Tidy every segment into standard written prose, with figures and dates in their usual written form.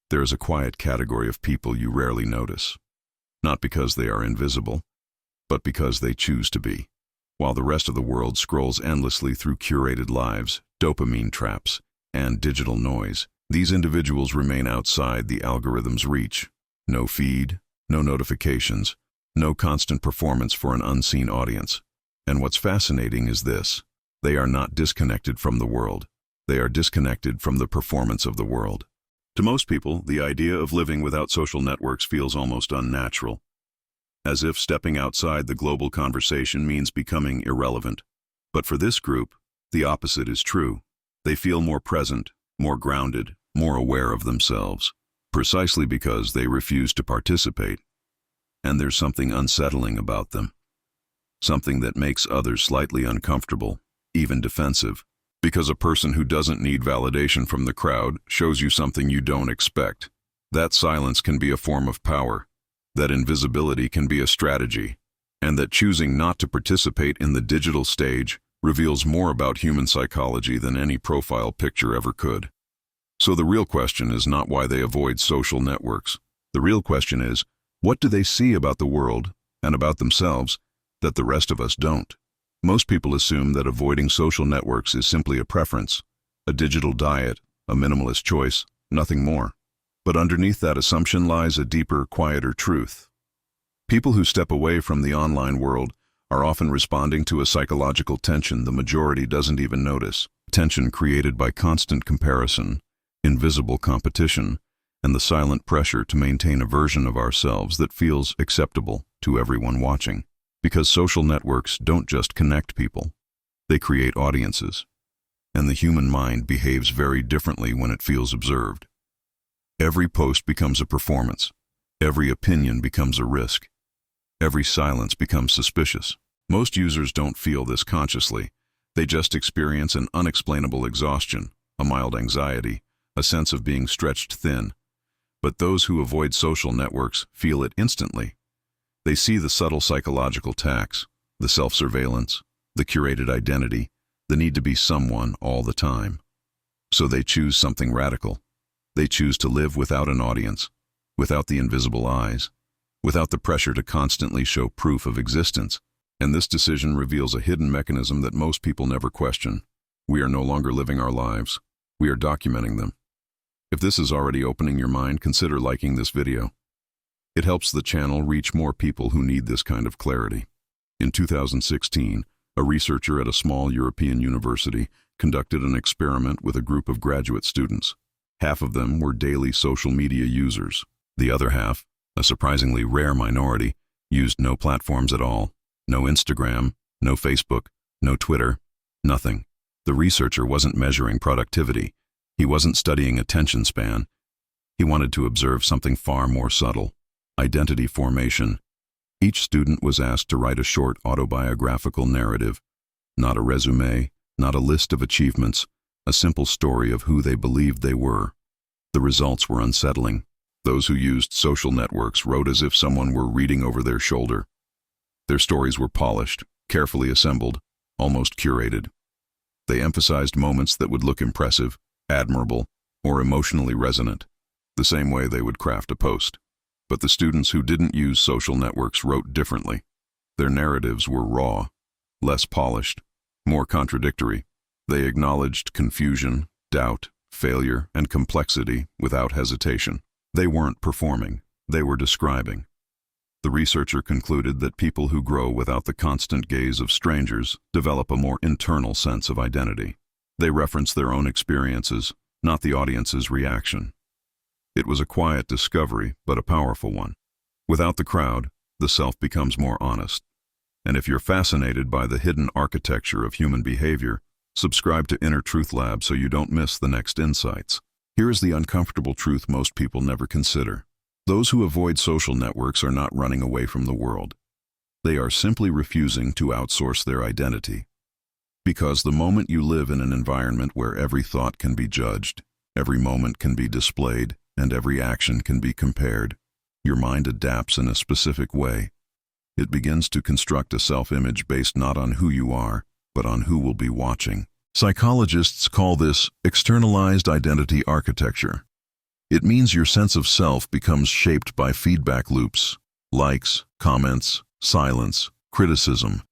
There is a quiet category of people you rarely notice, not because they are invisible, but because they choose to be. While the rest of the world scrolls endlessly through curated lives, dopamine traps, and digital noise, these individuals remain outside the algorithm's reach. No feed, no notifications, no constant performance for an unseen audience. And what's fascinating is this: they are not disconnected from the world. They are disconnected from the performance of the world. To most people, the idea of living without social networks feels almost unnatural, as if stepping outside the global conversation means becoming irrelevant. But for this group, the opposite is true. They feel more present, more grounded, more aware of themselves, precisely because they refuse to participate. And there's something unsettling about them, something that makes others slightly uncomfortable, even defensive, because a person who doesn't need validation from the crowd shows you something you don't expect. That silence can be a form of power, that invisibility can be a strategy, and that choosing not to participate in the digital stage reveals more about human psychology than any profile picture ever could. So the real question is not why they avoid social networks. The real question is, what do they see about the world and about themselves that the rest of us don't? Most people assume that avoiding social networks is simply a preference, a digital diet, a minimalist choice, nothing more. But underneath that assumption lies a deeper, quieter truth. People who step away from the online world are often responding to a psychological tension the majority doesn't even notice. Tension created by constant comparison, invisible competition, and the silent pressure to maintain a version of ourselves that feels acceptable to everyone watching. Because social networks don't just connect people, they create audiences. And the human mind behaves very differently when it feels observed. Every post becomes a performance. Every opinion becomes a risk. Every silence becomes suspicious. Most users don't feel this consciously. They just experience an unexplainable exhaustion, a mild anxiety, a sense of being stretched thin. But those who avoid social networks feel it instantly. They see the subtle psychological tax, the self-surveillance, the curated identity, the need to be someone all the time. So they choose something radical. They choose to live without an audience, without the invisible eyes, without the pressure to constantly show proof of existence. And this decision reveals a hidden mechanism that most people never question. We are no longer living our lives. We are documenting them. If this is already opening your mind, consider liking this video. It helps the channel reach more people who need this kind of clarity. In 2016, a researcher at a small European university conducted an experiment with a group of graduate students. Half of them were daily social media users. The other half, a surprisingly rare minority, used no platforms at all. No Instagram, no Facebook, no Twitter, nothing. The researcher wasn't measuring productivity. He wasn't studying attention span. He wanted to observe something far more subtle: identity formation. Each student was asked to write a short autobiographical narrative, not a resume, not a list of achievements, a simple story of who they believed they were. The results were unsettling. Those who used social networks wrote as if someone were reading over their shoulder. Their stories were polished, carefully assembled, almost curated. They emphasized moments that would look impressive, admirable, or emotionally resonant, the same way they would craft a post. But the students who didn't use social networks wrote differently. Their narratives were raw, less polished, more contradictory. They acknowledged confusion, doubt, failure, and complexity without hesitation. They weren't performing, they were describing. The researcher concluded that people who grow without the constant gaze of strangers develop a more internal sense of identity. They reference their own experiences, not the audience's reaction. It was a quiet discovery, but a powerful one. Without the crowd, the self becomes more honest. And if you're fascinated by the hidden architecture of human behavior, subscribe to Inner Truth Lab so you don't miss the next insights. Here is the uncomfortable truth most people never consider. Those who avoid social networks are not running away from the world. They are simply refusing to outsource their identity. Because the moment you live in an environment where every thought can be judged, every moment can be displayed, and every action can be compared, your mind adapts in a specific way. It begins to construct a self-image based not on who you are, but on who will be watching. Psychologists call this externalized identity architecture. It means your sense of self becomes shaped by feedback loops, likes, comments, silence, criticism,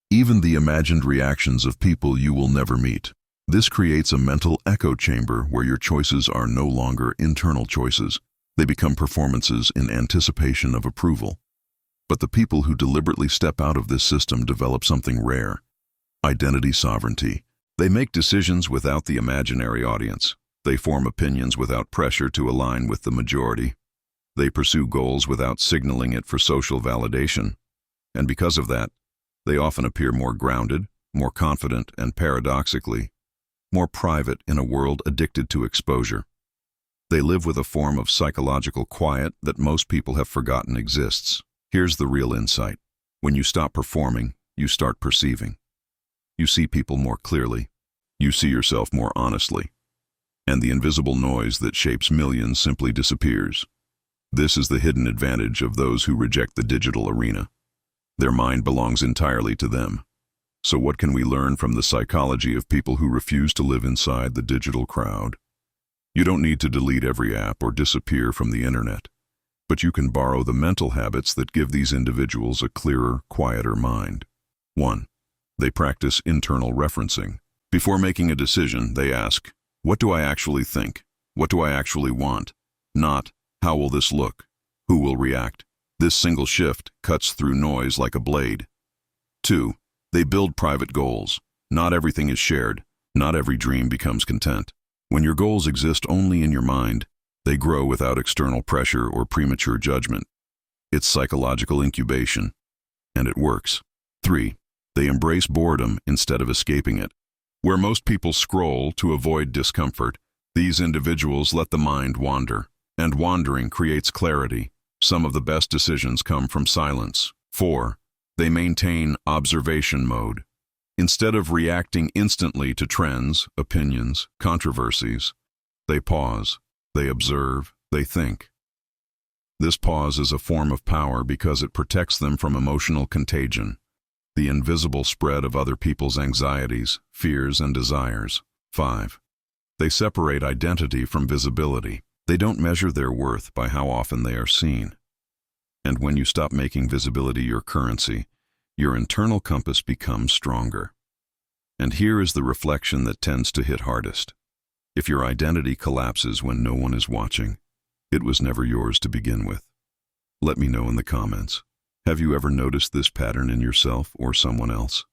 even the imagined reactions of people you will never meet. This creates a mental echo chamber where your choices are no longer internal choices. They become performances in anticipation of approval. But the people who deliberately step out of this system develop something rare: identity sovereignty. They make decisions without the imaginary audience. They form opinions without pressure to align with the majority. They pursue goals without signaling it for social validation. And because of that, they often appear more grounded, more confident, and paradoxically, more private in a world addicted to exposure. They live with a form of psychological quiet that most people have forgotten exists. Here's the real insight. When you stop performing, you start perceiving. You see people more clearly. You see yourself more honestly. And the invisible noise that shapes millions simply disappears. This is the hidden advantage of those who reject the digital arena. Their mind belongs entirely to them. So what can we learn from the psychology of people who refuse to live inside the digital crowd? You don't need to delete every app or disappear from the internet, but you can borrow the mental habits that give these individuals a clearer, quieter mind. 1. They practice internal referencing. Before making a decision, they ask, what do I actually think? What do I actually want? Not, how will this look? Who will react? This single shift cuts through noise like a blade. 2. They build private goals. Not everything is shared. Not every dream becomes content. When your goals exist only in your mind, they grow without external pressure or premature judgment. It's psychological incubation, and it works. 3. They embrace boredom instead of escaping it. Where most people scroll to avoid discomfort, these individuals let the mind wander, and wandering creates clarity. Some of the best decisions come from silence. 4. They maintain observation mode. Instead of reacting instantly to trends, opinions, controversies, they pause, they observe, they think. This pause is a form of power because it protects them from emotional contagion, the invisible spread of other people's anxieties, fears, and desires. 5. They separate identity from visibility. They don't measure their worth by how often they are seen. And when you stop making visibility your currency, your internal compass becomes stronger. And here is the reflection that tends to hit hardest. If your identity collapses when no one is watching, it was never yours to begin with. Let me know in the comments. Have you ever noticed this pattern in yourself or someone else?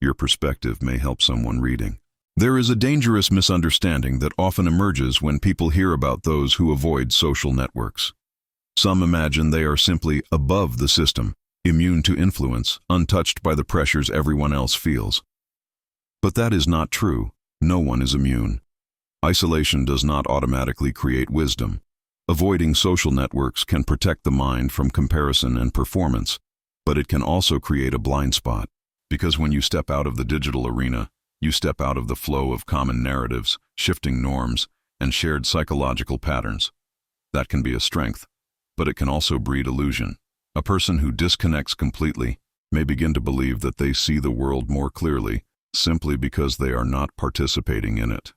Your perspective may help someone reading. There is a dangerous misunderstanding that often emerges when people hear about those who avoid social networks. Some imagine they are simply above the system, immune to influence, untouched by the pressures everyone else feels. But that is not true. No one is immune. Isolation does not automatically create wisdom. Avoiding social networks can protect the mind from comparison and performance, but it can also create a blind spot. Because when you step out of the digital arena, you step out of the flow of common narratives, shifting norms, and shared psychological patterns. That can be a strength, but it can also breed illusion. A person who disconnects completely may begin to believe that they see the world more clearly simply because they are not participating in it.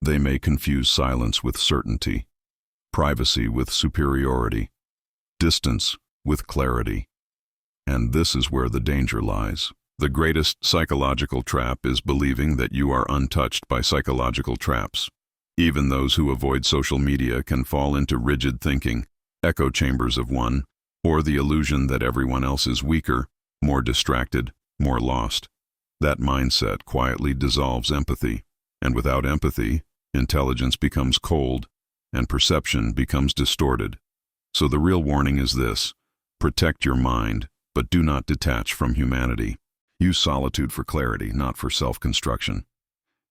They may confuse silence with certainty, privacy with superiority, distance with clarity. And this is where the danger lies. The greatest psychological trap is believing that you are untouched by psychological traps. Even those who avoid social media can fall into rigid thinking, echo chambers of one, or the illusion that everyone else is weaker, more distracted, more lost. That mindset quietly dissolves empathy, and without empathy, intelligence becomes cold, and perception becomes distorted. So the real warning is this: protect your mind, but do not detach from humanity. Use solitude for clarity, not for self-construction.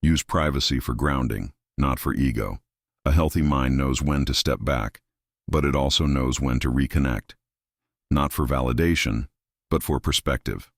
Use privacy for grounding, not for ego. A healthy mind knows when to step back, but it also knows when to reconnect. Not for validation, but for perspective.